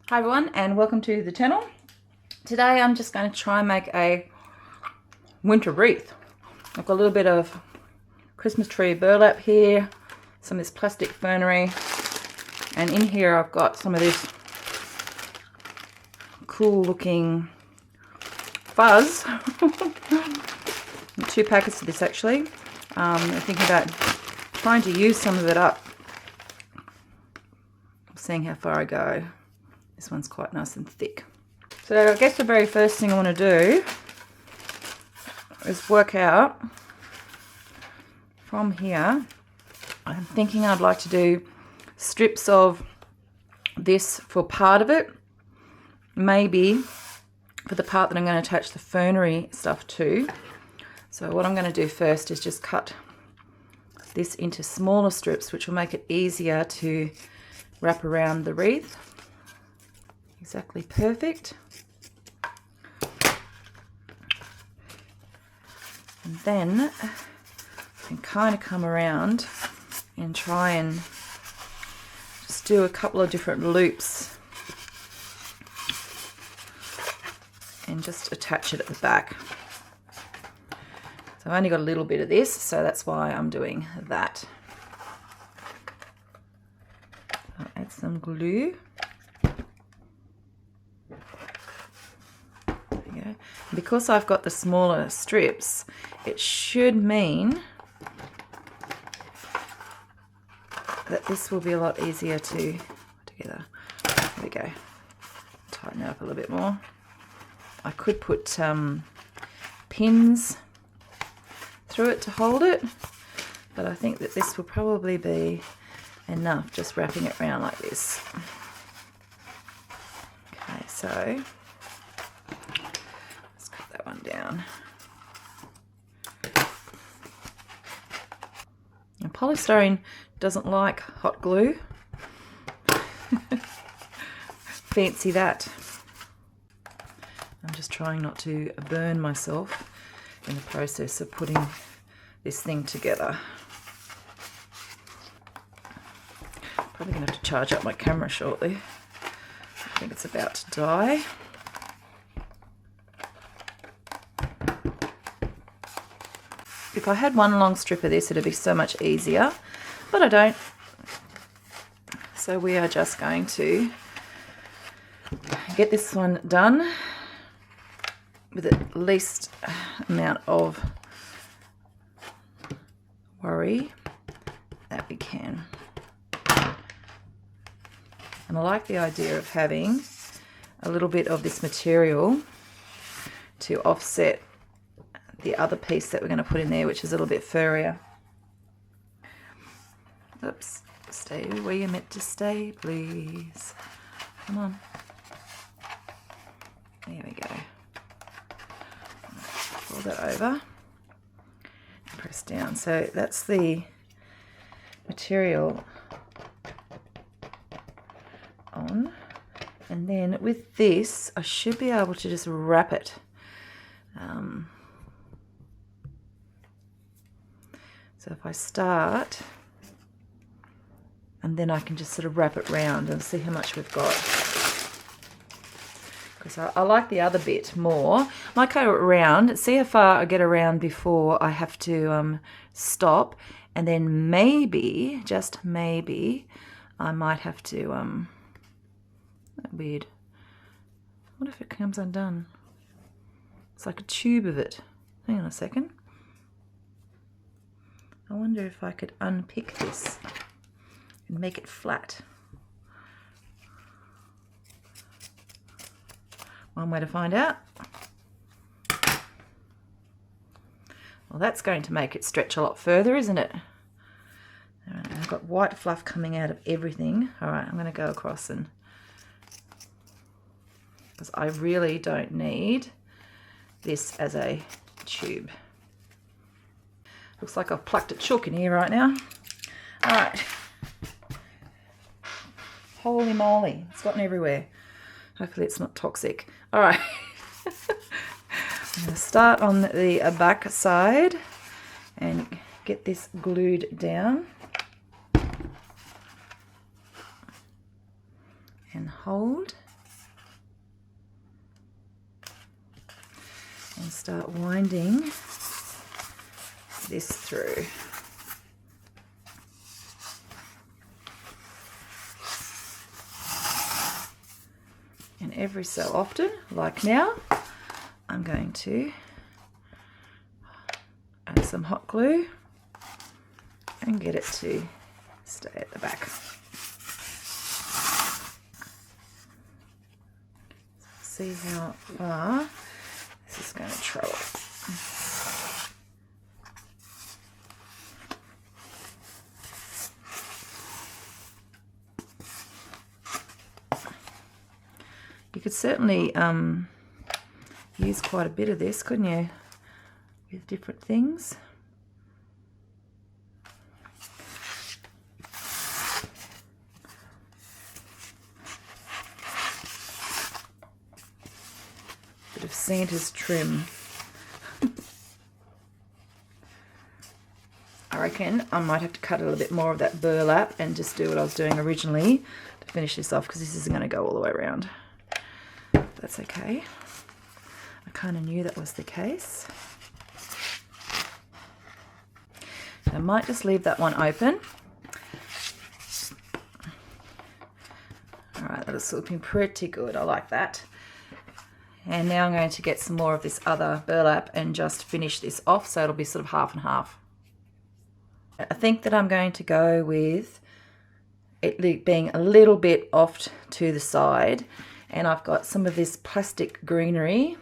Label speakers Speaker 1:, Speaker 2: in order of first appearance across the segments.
Speaker 1: Hi everyone and welcome to the channel. Today I'm just going to try and make a winter wreath. I've got a little bit of Christmas tree burlap here, some of this plastic fernery, and in here I've got some of this cool looking fuzz. 2 packets of this actually. I'm thinking about trying to use some of it up, seeing how far I go. This one's quite nice and thick. So I guess the very first thing I want to do is work out from here. I'm thinking I'd like to do strips of this for part of it, maybe for the part that I'm going to attach the fernery stuff to. So what I'm going to do first is just cut this into smaller strips, which will make it easier to wrap around the wreath. Exactly perfect. And then I can kind of come around and try and just do a couple of different loops and just attach it at the back. So I've only got a little bit of this, so that's why I'm doing that. I'll add some glue. Because I've got the smaller strips, it should mean that this will be a lot easier to put together. There we go. Tighten it up a little bit more. I could put pins through it to hold it, but I think that this will probably be enough, just wrapping it around like this. Okay, so one down. And polystyrene doesn't like hot glue. Fancy that. I'm just trying not to burn myself in the process of putting this thing together. Probably going to have to charge up my camera shortly. I think it's about to die. If I had one long strip of this, it'd be so much easier, but I don't. So we are just going to get this one done with the least amount of worry that we can. And I like the idea of having a little bit of this material to offset the other piece that we're going to put in there, which is a little bit furrier. Oops, stay where you're meant to stay, please. Come on. There we go. Fold that over. Press down. So that's the material on. And then with this, I should be able to just wrap it. So if I start, and then I can just sort of wrap it round and see how much we've got. Because I like the other bit more. I might go around, see how far I get around before I have to stop. And then maybe, just maybe, I might have to, weird. What if it comes undone? It's like a tube of it. Hang on a second. I wonder if I could unpick this and make it flat. One way to find out. Well, that's going to make it stretch a lot further, isn't it? All right, I've got white fluff coming out of everything. All right, I'm going to go across and, because I really don't need this as a tube. Looks like I've plucked a chook in here right now. All right. Holy moly, it's gotten everywhere. Hopefully it's not toxic. All right. I'm going to start on the back side and get this glued down. And hold. and start winding this through. And every so often, like now, I'm going to add some hot glue and get it to stay at the back. See how far this is going to travel. You could certainly use quite a bit of this, couldn't you, with different things. Bit of Santa's trim. I reckon I might have to cut a little bit more of that burlap and just do what I was doing originally to finish this off, because this isn't going to go all the way around. That's okay. I kind of knew that was the case. I might just leave that one open. All right, that is looking pretty good. I like that. And now I'm going to get some more of this other burlap and just finish this off, so it'll be sort of half and half. I think that I'm going to go with it being a little bit off to the side, and I've got some of this plastic greenery,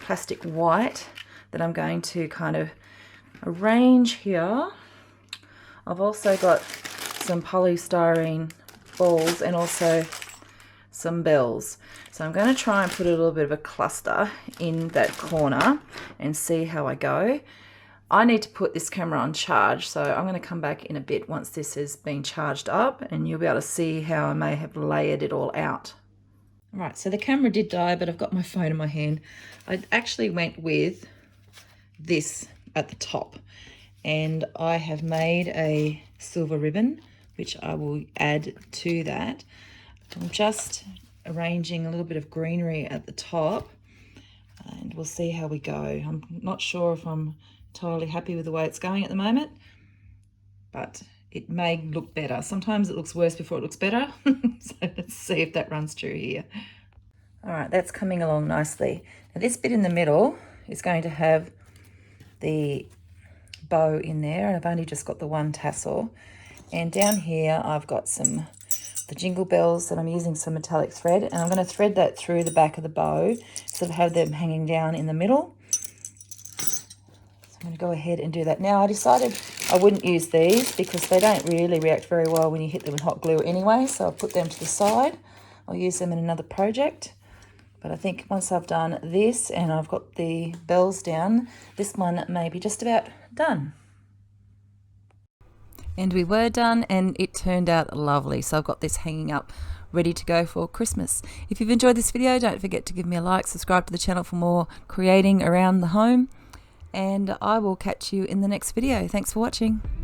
Speaker 1: plastic white, that I'm going to kind of arrange here. I've also got some polystyrene balls and also some bells. So I'm going to try and put a little bit of a cluster in that corner and see how I go. I need to put this camera on charge, so I'm going to come back in a bit once this has been charged up, and you'll be able to see how I may have layered it all out. Right, so the camera did die, but I've got my phone in my hand. I actually went with this at the top, and I have made a silver ribbon, which I will add to that. I'm just arranging a little bit of greenery at the top, and we'll see how we go. I'm not sure if I'm totally happy with the way it's going at the moment, but it may look better. Sometimes it looks worse before it looks better. So let's see if that runs true here. All right, that's coming along nicely. Now this bit in the middle is going to have the bow in there, and I've only just got the one tassel. And down here I've got the jingle bells that I'm using some metallic thread, and I'm going to thread that through the back of the bow, so I have them hanging down in the middle. I'm going to go ahead and do that. Now I decided I wouldn't use these because they don't really react very well when you hit them with hot glue anyway, so I'll put them to the side. I'll use them in another project. But I think once I've done this and I've got the bells down, this one may be just about done. And we were done, and it turned out lovely. So I've got this hanging up ready to go for Christmas. If you've enjoyed this video, don't forget to give me a like, subscribe to the channel for more creating around the home. And I will catch you in the next video. Thanks for watching.